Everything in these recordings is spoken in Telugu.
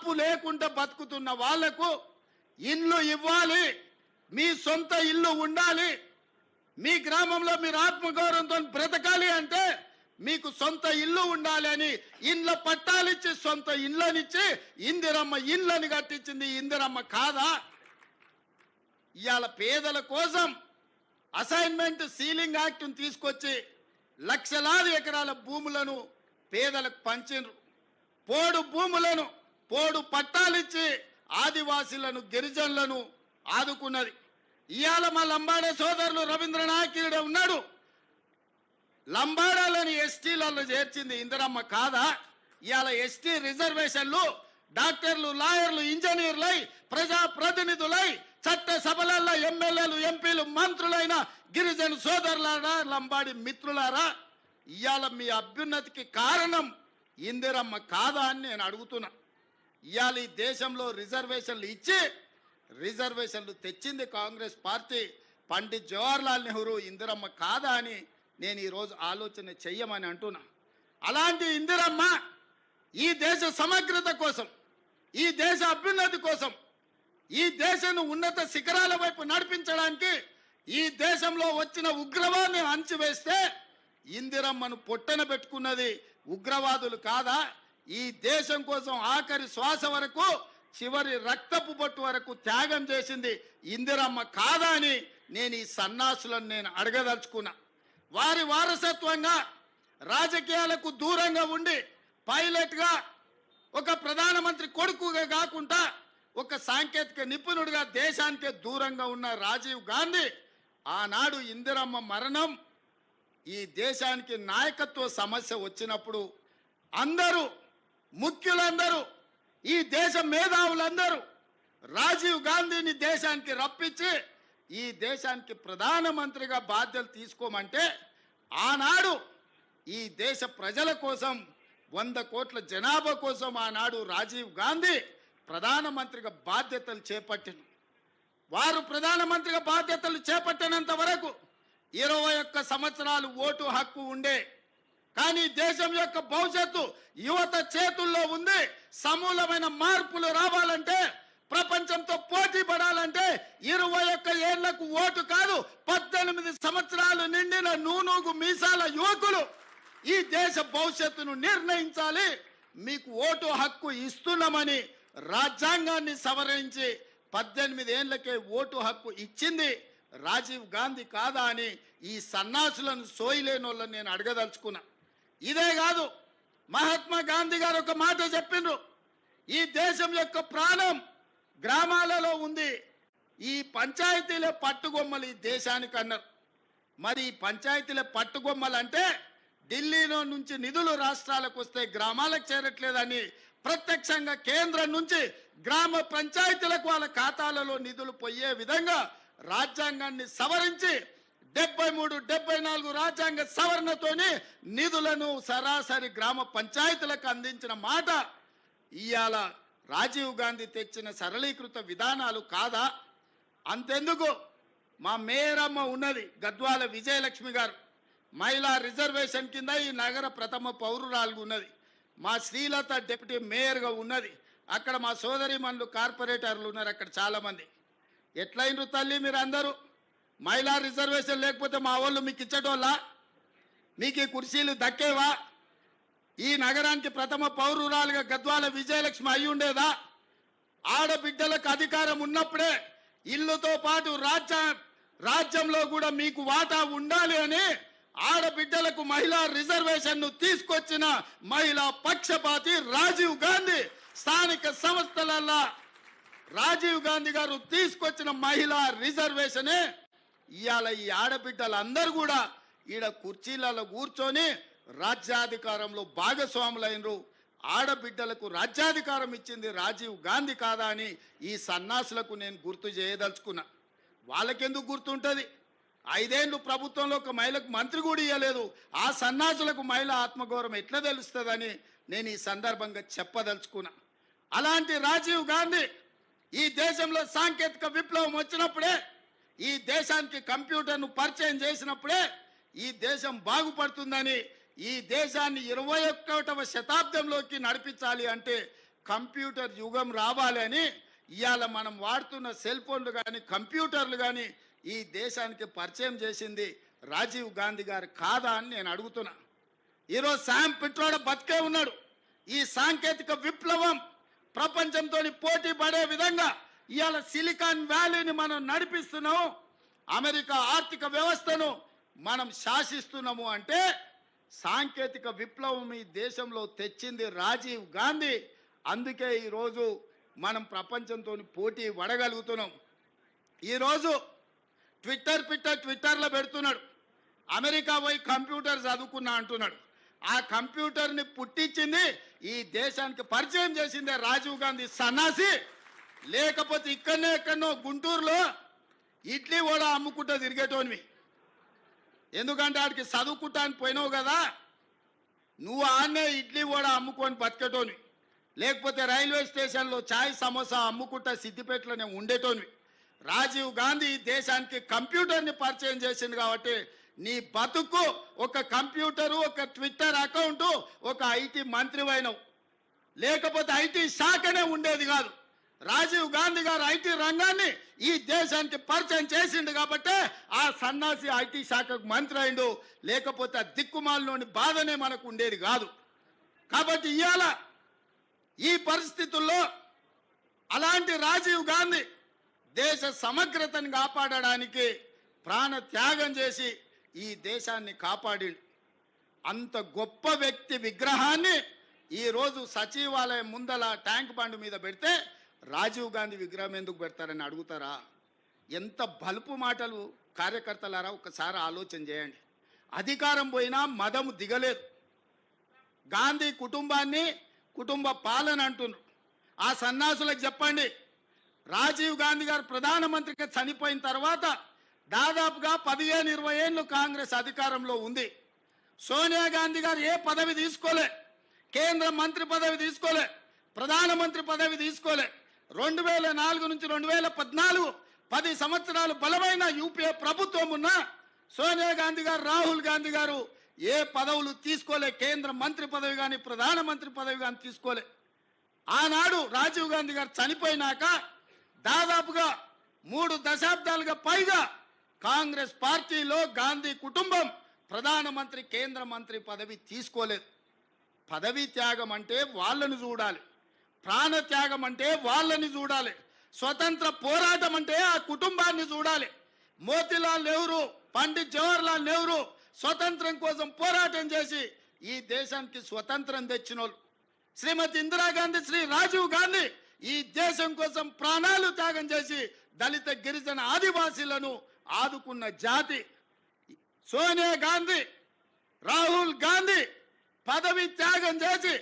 అప్పు లేకుండా బతుకుతున్న వాళ్లకు ఇల్లు ఇవ్వాలి, మీ సొంత ఇల్లు ఉండాలి, మీ గ్రామంలో మీరు ఆత్మగౌరవంతో బ్రతకాలి అంటే మీకు సొంత ఇల్లు ఉండాలి అని ఇండ్ల పట్టాలిచ్చి సొంత ఇళ్ళనిచ్చి ఇందిరమ్మ ఇళ్ళని కట్టించింది ఇందిరమ్మ కాదా? ఇవాళ పేదల కోసం అసైన్మెంట్ సీలింగ్ యాక్ట్ను తీసుకొచ్చి లక్షలాది ఎకరాల భూములను పేదలకు పంచిండ్రు. పోడు భూములను పోడు పట్టాలిచ్చి ఆదివాసీలను గిరిజనులను ఆదుకున్నది. ఇవాళ మా లంబాడే సోదరులు రవీంద్రనాయకుడే ఉన్నాడు. లంబాడాలని ఎస్టీలలో చేర్చింది ఇందిరమ్మ కాదా? ఇవాళ ఎస్టీ రిజర్వేషన్లు డాక్టర్లు, లాయర్లు, ఇంజనీర్లై, ప్రజాప్రతినిధులై, చట్ట సభలలో ఎమ్మెల్యేలు, ఎంపీలు, మంత్రులైన గిరిజన సోదరులారా, లంబాడి మిత్రులారా, ఇవాళ మీ అభ్యున్నతికి కారణం ఇందిరమ్మ కాదా అని నేను అడుగుతున్నా. ఇవాళ ఈ దేశంలో రిజర్వేషన్లు ఇచ్చి రిజర్వేషన్లు తెచ్చింది కాంగ్రెస్ పార్టీ. పండిత్ జవహర్లాల్ నెహ్రూ ఇందిరమ్మ కాదా అని నేను ఈరోజు ఆలోచన చెయ్యమని అంటున్నా. అలాంటి ఇందిరమ్మ ఈ దేశ సమగ్రత కోసం, ఈ దేశ అభ్యున్నతి కోసం, ఈ దేశాన్ని ఉన్నత శిఖరాల వైపు నడిపించడానికి, ఈ దేశంలో వచ్చిన ఉగ్రవాదాన్ని అణచివేస్తే ఇందిరమ్మను పొట్టన పెట్టుకున్నది ఉగ్రవాదులు కాదా? ఈ దేశం కోసం ఆఖరి శ్వాస వరకు, చివరి రక్తపు బొట్టు వరకు త్యాగం చేసింది ఇందిరమ్మ కాదా అని నేను ఈ సన్నాసులను నేను అడగదలుచుకున్నా. వారి వారసత్వంగా రాజకీయాలకు దూరంగా ఉండి పైలట్గా, ఒక ప్రధానమంత్రి కొడుకుగా కాకుండా ఒక సాంకేతిక నిపుణుడిగా దేశానికే దూరంగా ఉన్న రాజీవ్ గాంధీ ఆనాడు ఇందిరమ్మ మరణం, ఈ దేశానికి నాయకత్వ సమస్య వచ్చినప్పుడు అందరూ, ముఖ్యులందరూ, ఈ దేశ మేధావులందరూ రాజీవ్ గాంధీని దేశానికి రప్పించి ఈ దేశానికి ప్రధానమంత్రిగా బాధ్యతలు తీసుకోమంటే ఆనాడు ఈ దేశ ప్రజల కోసం, 100 కోట్ల జనాభా కోసం ఆనాడు రాజీవ్ గాంధీ ప్రధానమంత్రిగా బాధ్యతలు చేపట్టిన వారు ప్రధానమంత్రిగా బాధ్యతలు చేపట్టినంత వరకు 21 సంవత్సరాలు ఓటు హక్కు ఉండే. కానీ దేశం యొక్క భవిష్యత్తు యువత చేతుల్లో ఉంది. సమూలమైన మార్పులు రావాలంటే, ప్రపంచంతో పోటీ పడాలంటే 21 ఏళ్లకు ఓటు కాదు, 18 సంవత్సరాలు నిండిన నూనూగు మీసాల యువకులు ఈ దేశ భవిష్యత్తును నిర్ణయించాలి. మీకు ఓటు హక్కు ఇస్తున్నామని రాజ్యాంగాన్ని సవరించి 18 ఏళ్లకే ఓటు హక్కు ఇచ్చింది రాజీవ్ గాంధీ కాదా అని ఈ సన్నాసులను, సోయిలేని వాళ్ళని నేను అడగదలుచుకున్నా. ఇదే కాదు, మహాత్మా గాంధీ గారు ఒక మాట చెప్పిండ్రు, ఈ దేశం యొక్క ప్రాణం గ్రామాలలో ఉంది, ఈ పంచాయతీలే పట్టుగొమ్మలు ఈ దేశానికి అన్నారు. మరి ఈ పంచాయతీలే పట్టుగొమ్మలు అంటే ఢిల్లీలో నుంచి నిధులు రాష్ట్రాలకు వస్తే గ్రామాలకు చేరట్లేదని ప్రత్యక్షంగా కేంద్రం నుంచి గ్రామ పంచాయతీలకు వాళ్ళ ఖాతాలలో నిధులు పోయే విధంగా రాజ్యాంగాన్ని సవరించి 73, 74 రాజ్యాంగ సవరణతోని నిధులను సరాసరి గ్రామ పంచాయతీలకు అందించిన మాట ఇవాళ రాజీవ్ గాంధీ తెచ్చిన సరళీకృత విధానాలు కాదా? అంతెందుకు, మా మేయరమ్మ ఉన్నది గద్వాల విజయలక్ష్మి గారు, మహిళా రిజర్వేషన్ కింద ఈ నగర ప్రథమ పౌరురాలు ఉన్నది. మా శ్రీలత డిప్యూటీ మేయర్గా ఉన్నది. అక్కడ మా సోదరిమణులు కార్పొరేటర్లు ఉన్నారు అక్కడ చాలామంది. ఎట్లయినరు తల్లి మీరు అందరూ? మహిళా రిజర్వేషన్ లేకపోతే మా వాళ్ళు మీకు ఇచ్చటోళ్ళా? మీకు ఈ కుర్చీలు దక్కేవా? ఈ నగరానికి ప్రథమ పౌరురాలుగా గద్వాల విజయలక్ష్మి అయి ఉండేదా? ఆడబిడ్డలకు అధికారం ఉన్నప్పుడే ఇల్లుతో పాటు రాజ్యంలో కూడా మీకు వాటా ఉండాలి అని ఆడబిడ్డలకు మహిళా రిజర్వేషన్ను తీసుకొచ్చిన మహిళా పక్షపాతి రాజీవ్ గాంధీ. స్థానిక సంస్థలలో రాజీవ్ గాంధీ గారు తీసుకొచ్చిన మహిళా రిజర్వేషనే ఇవాళ ఈ ఆడబిడ్డలందరూ కూడా ఈడ కుర్చీలలో కూర్చొని రాజ్యాధికారంలో భాగస్వాములైనరు. ఆడబిడ్డలకు రాజ్యాధికారం ఇచ్చింది రాజీవ్ గాంధీ కాదా అని ఈ సన్నాసులకు నేను గుర్తు చేయదలుచుకున్నా. వాళ్ళకెందుకు గుర్తుంటుంది? 5 ఏళ్ళు ప్రభుత్వంలో ఒక మహిళకు మంత్రి కూడా ఇవ్వలేదు. ఆ సన్నాసులకు మహిళా ఆత్మగౌరవం ఎట్లా తెలుస్తుందని నేను ఈ సందర్భంగా చెప్పదలుచుకున్నా. అలాంటి రాజీవ్ గాంధీ ఈ దేశంలో సాంకేతిక విప్లవం వచ్చినప్పుడే, ఈ దేశానికి కంప్యూటర్ను పరిచయం చేసినప్పుడే ఈ దేశం బాగుపడుతుందని, ఈ దేశాన్ని 21వ శతాబ్దంలోకి నడిపించాలి అంటే కంప్యూటర్ యుగం రావాలని ఇవాళ మనం వాడుతున్న సెల్ ఫోన్లు కానీ కంప్యూటర్లు కానీ ఈ దేశానికి పరిచయం చేసింది రాజీవ్ గాంధీ గారు కాదా అని నేను అడుగుతున్నా. ఈరోజు శామ్ పిట్రోడా బతికే ఉన్నాడు. ఈ సాంకేతిక విప్లవం ప్రపంచంతో పోటీ పడే విధంగా ఇవాళ సిలికాన్ వ్యాలీని మనం నడిపిస్తున్నాము, అమెరికా ఆర్థిక వ్యవస్థను మనం శాసిస్తున్నాము అంటే సాంకేతిక విప్లవం ఈ దేశంలో తెచ్చింది రాజీవ్ గాంధీ. అందుకే ఈరోజు మనం ప్రపంచంతో పోటీ పడగలుగుతున్నాం. ఈరోజు ట్విట్టర్లో పెడుతున్నాడు, అమెరికా పోయి కంప్యూటర్ చదువుకున్నా అంటున్నాడు. ఆ కంప్యూటర్ని పుట్టించింది ఈ దేశానికి పరిచయం చేసిందే రాజీవ్ గాంధీ సన్నాసి. లేకపోతే ఎక్కడనో గుంటూరులో ఇడ్లీ కూడా అమ్ముకుంటూ తిరిగేటోనివి. ఎందుకంటే ఆడికి చదువుకుంటానికి పోయినావు కదా, నువ్వు ఆన్నే ఇడ్లీ కూడా అమ్ముకొని బతికేటోనివి. లేకపోతే రైల్వే స్టేషన్లో చాయ్ సమోసా అమ్ముకుంటా సిద్దిపేటలోనే ఉండేటోనివి. రాజీవ్ గాంధీ ఈ దేశానికి కంప్యూటర్ని పరిచయం చేసింది కాబట్టి నీ బతుకు ఒక కంప్యూటరు, ఒక ట్విట్టర్ అకౌంటు, ఒక ఐటీ మంత్రివైనవు. లేకపోతే ఐటీ శాఖనే ఉండేది కాదు. రాజీవ్ గాంధీ గారు ఐటీ రంగాన్ని ఈ దేశానికి పరిచయం చేసిండు కాబట్టి ఆ సన్నాసి ఐటీ శాఖకు మంత్రి అయిండు. లేకపోతే ఆ దిక్కుమాలలోని బాధనే మనకు ఉండేది కాదు. కాబట్టి ఇవాళ ఈ పరిస్థితుల్లో అలాంటి రాజీవ్ గాంధీ దేశ సమగ్రతను కాపాడడానికి ప్రాణ త్యాగం చేసి ఈ దేశాన్ని కాపాడిండు. అంత గొప్ప వ్యక్తి విగ్రహాన్ని ఈరోజు సచివాలయం ముందల ట్యాంక్ బండ్ మీద పెడితే రాజీవ్ గాంధీ విగ్రహం ఎందుకు పెడతారని అడుగుతారా? ఎంత బలుపు మాటలు కార్యకర్తలారా, ఒకసారి ఆలోచన చేయండి. అధికారం పోయినా మదము దిగలేదు. గాంధీ కుటుంబాన్ని కుటుంబ పాలన అంటున్నారు. ఆ సన్నాసులకు చెప్పండి, రాజీవ్ గాంధీ గారు ప్రధానమంత్రిగా చనిపోయిన తర్వాత దాదాపుగా 15-20 ఏళ్ళు కాంగ్రెస్ అధికారంలో ఉంది. సోనియా గాంధీ గారు ఏ పదవి తీసుకోలే, కేంద్ర మంత్రి పదవి తీసుకోలే, ప్రధానమంత్రి పదవి తీసుకోలే. 2004 నుంచి 2014 10 సంవత్సరాలు బలమైన యూపీఏ ప్రభుత్వం ఉన్న సోనియా గాంధీ గారు, రాహుల్ గాంధీ గారు ఏ పదవులు తీసుకోలే. కేంద్ర మంత్రి పదవి కానీ ప్రధానమంత్రి పదవి కానీ తీసుకోలే. ఆనాడు రాజీవ్ గాంధీ గారు చనిపోయినాక దాదాపుగా 3 దశాబ్దాలుగా పైగా కాంగ్రెస్ పార్టీలో గాంధీ కుటుంబం ప్రధానమంత్రి, కేంద్ర మంత్రి పదవి తీసుకోలేదు. పదవి త్యాగం అంటే వాళ్ళని చూడాలి, ప్రాణ త్యాగం అంటే వాళ్ళని చూడాలి, స్వతంత్ర పోరాటం అంటే ఆ కుటుంబాన్ని చూడాలి. మోతీలాల్ నెహ్రూ, పండిత్ జవహర్లాల్ నెహ్రూ స్వతంత్రం కోసం పోరాటం చేసి ఈ దేశానికి స్వతంత్రం తెచ్చినోళ్ళు. శ్రీమతి ఇందిరాగాంధీ, శ్రీ రాజీవ్ గాంధీ ఈ దేశం కోసం ప్రాణాలు త్యాగం చేసి దళిత గిరిజన ఆదివాసీలను ఆదుకున్న జాతి. సోనియా గాంధీ, రాహుల్ గాంధీ పదవి త్యాగం చేసి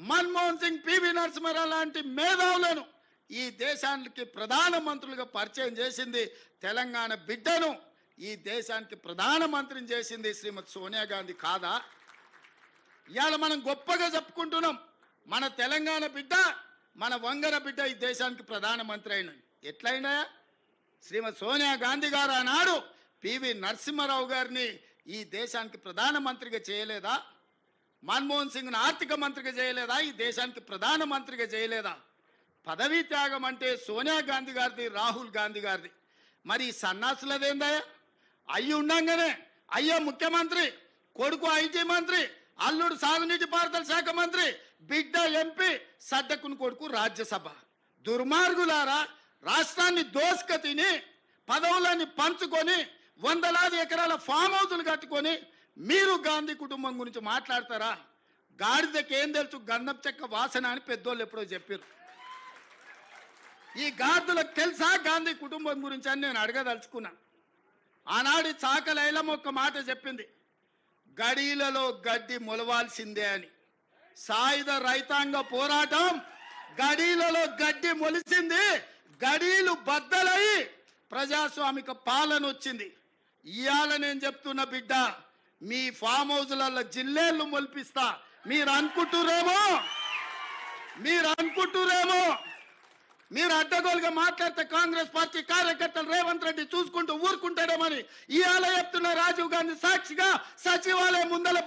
మన్మోహన్ సింగ్, పివి నరసింహారావు లాంటి మేధావులను ఈ దేశానికి ప్రధానమంత్రులుగా పరిచయం చేసింది. తెలంగాణ బిడ్డను ఈ దేశానికి ప్రధానమంత్రిని చేసింది శ్రీమతి సోనియా గాంధీ కాదా? ఇవాళ మనం గొప్పగా చెప్పుకుంటున్నాం, మన తెలంగాణ బిడ్డ, మన వంగర బిడ్డ ఈ దేశానికి ప్రధానమంత్రి అయిన. ఎట్లయినా శ్రీమతి సోనియా గాంధీ గారు ఆనాడు పివి నరసింహారావు గారిని ఈ దేశానికి ప్రధానమంత్రిగా చేయలేదా? మన్మోహన్ సింగ్ను ఆర్థిక మంత్రిగా చేయలేదా? ఈ దేశానికి ప్రధానమంత్రిగా చేయలేదా? పదవీ త్యాగం అంటే సోనియా గాంధీ గారిది, రాహుల్ గాంధీ గారిది. మరి ఈ సన్నాసులదేందయ్యా? అయ్యి ఉండంగానే అయ్యో ముఖ్యమంత్రి, కొడుకు ఐటీ మంత్రి, అల్లుడు సాగునీటి పారుదల శాఖ మంత్రి, బిడ్డ ఎంపీ, సడ్డకుని కొడుకు రాజ్యసభ. దుర్మార్గులారా, రాష్ట్రాన్ని దోసుక తిని పదవులని పంచుకొని వందలాది ఎకరాల ఫామ్ హౌసులు కట్టుకొని మీరు గాంధీ కుటుంబం గురించి మాట్లాడతారా? గాడిదకి ఏం తెలుసు గంధం చెక్క వాసన అని పెద్దోళ్ళు ఎప్పుడో చెప్పారు. ఈ గాడిదలకు తెలుసా గాంధీ కుటుంబం గురించి అని నేను అడగదలుచుకున్నా. ఆనాడు చాకలైలమ్మ ఒక్క మాట చెప్పింది, గడీలలో గడ్డి మొలవాల్సిందే అని. సాయుధ రైతాంగ పోరాటం గడీలలో గడ్డి మొలిసింది, గడీలు బద్దలై ప్రజాస్వామిక పాలన వచ్చింది. ఇవాళ నేను చెప్తున్న బిడ్డ, మీ ఫామ్ హౌస్లలో జిల్లేళ్ళు మొలిపిస్తా. మీరు అనుకుంటురేమో మీరు అడ్డగోలుగా మాట్లాడితే కాంగ్రెస్ పార్టీ కార్యకర్తలు రేవంత్ రెడ్డి చూసుకుంటూ ఊరుకుంటాడేమని ఇవాళ చెప్తున్న రాజీవ్ గాంధీ సాక్షిగా సచివాలయం ముందల